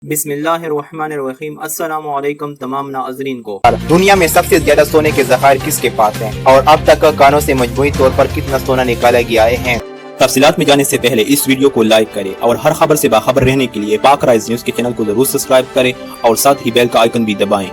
बिस्मिल्लाहिर्रहमानिर्रहीम। अस्सलाम वालेकुम तमाम नाज़रीन को। दुनिया में सबसे ज्यादा सोने के ज़खायर किसके पास हैं और अब तक कानों से मजमूई तौर पर कितना सोना निकाला गया है। तफसीलात में जाने से पहले इस वीडियो को लाइक करें और हर खबर से बाखबर रहने के लिए पाक राइज न्यूज़ के चैनल को जरूर सब्सक्राइब करें और साथ ही बेल का आइकन भी दबाएं।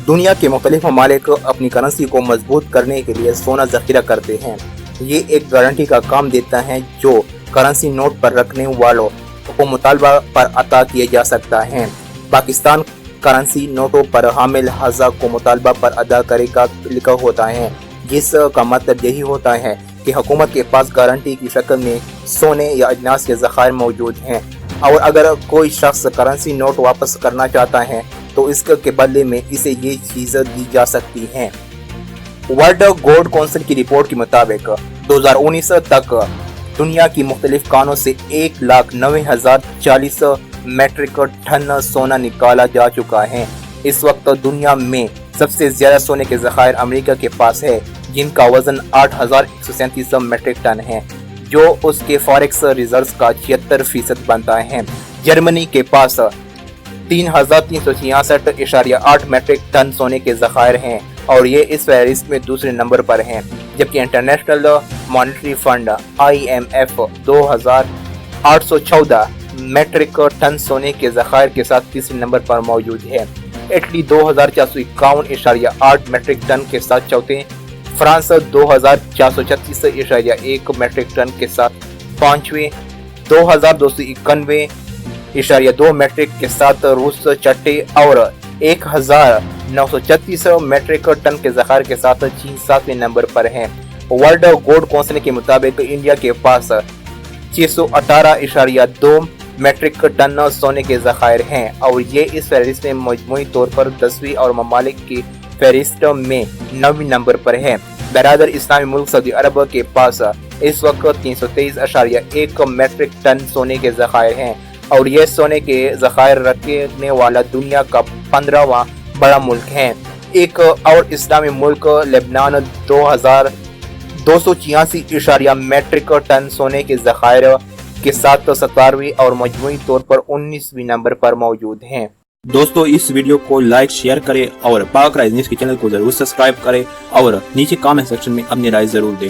दुनिया के मुख्तलिफ ममालिक अपनी करेंसी को मजबूत करने के लिए सोना जखीरा करते हैं। ये एक गारंटी का काम देता है जो करेंसी नोट पर रखने वालों को मुतालबा पर अता किया जा सकता है। पाकिस्तान करेंसी नोटों पर हामिल हज़ा को मुतालबा पर अदा करेगा लिखा होता है, जिसका मतलब यही होता है कि हुकूमत के पास गारंटी की शक्ल में सोने या अजनास के ज़खायर मौजूद हैं और अगर कोई शख्स करेंसी नोट वापस करना चाहता है तो इसके बदले में इसे ये चीज़ दी जा सकती हैं। वर्ल्ड गोल्ड काउंसिल की रिपोर्ट के मुताबिक 2019 तक दुनिया की मुख्तलिफ खानों से 1,90,040 मेट्रिक टन सोना निकाला जा चुका है। इस वक्त दुनिया में सबसे ज्यादा सोने के ज़खायर अमेरिका के पास है, जिनका वजन 8,137 मेट्रिक टन है, जो उसके फॉरेक्स रिजर्व का 76% बनता है। जर्मनी के पास 3,366.8 मेट्रिक टन सोने के ज़खायर हैं और ये इस फहरिस्त में दूसरे नंबर पर हैं, जबकि International Monetary Fund IMF 2,814 metric ton सोने के ज़खायर के साथ तीसरे नंबर पर मौजूद है। इटली 2,451.8 मेट्रिक टन के साथ चौथे, फ्रांस 2,436.1 मेट्रिक टन के साथ पांचवें, 2,291.2 मेट्रिक के साथ रूस छठे और 1,936 मेट्रिक टन के ज़खायर के साथ चीन सातवें नंबर पर है। वर्ल्ड गोल्ड काउंसिल के मुताबिक इंडिया के पास 618.2 मेट्रिक टन सोने के ज़खायर हैं और ये इस फहरिस्त में मजमूई तौर पर 10वीं और ममालिक की फहरिस्त में 9वीं नंबर पर है। बरादर इस्लामी मुल्क सऊदी अरब के पास इस वक्त 323.1 मेट्रिक टन सोने के ज़खायर हैं और ये सोने के ज़खायर रखने वाला दुनिया का 15वां बड़ा मुल्क है। एक और इस्लामी मुल्क लेबनान 2,286 मेट्रिक टन सोने के ज़खायर के साथ 17वीं और मजमूई तौर पर 19वीं नंबर पर मौजूद हैं। दोस्तों, इस वीडियो को लाइक शेयर करें और पाक राइज न्यूज़ के चैनल को जरूर सब्सक्राइब करें और नीचे कमेंट सेक्शन में अपनी राय जरूर दें।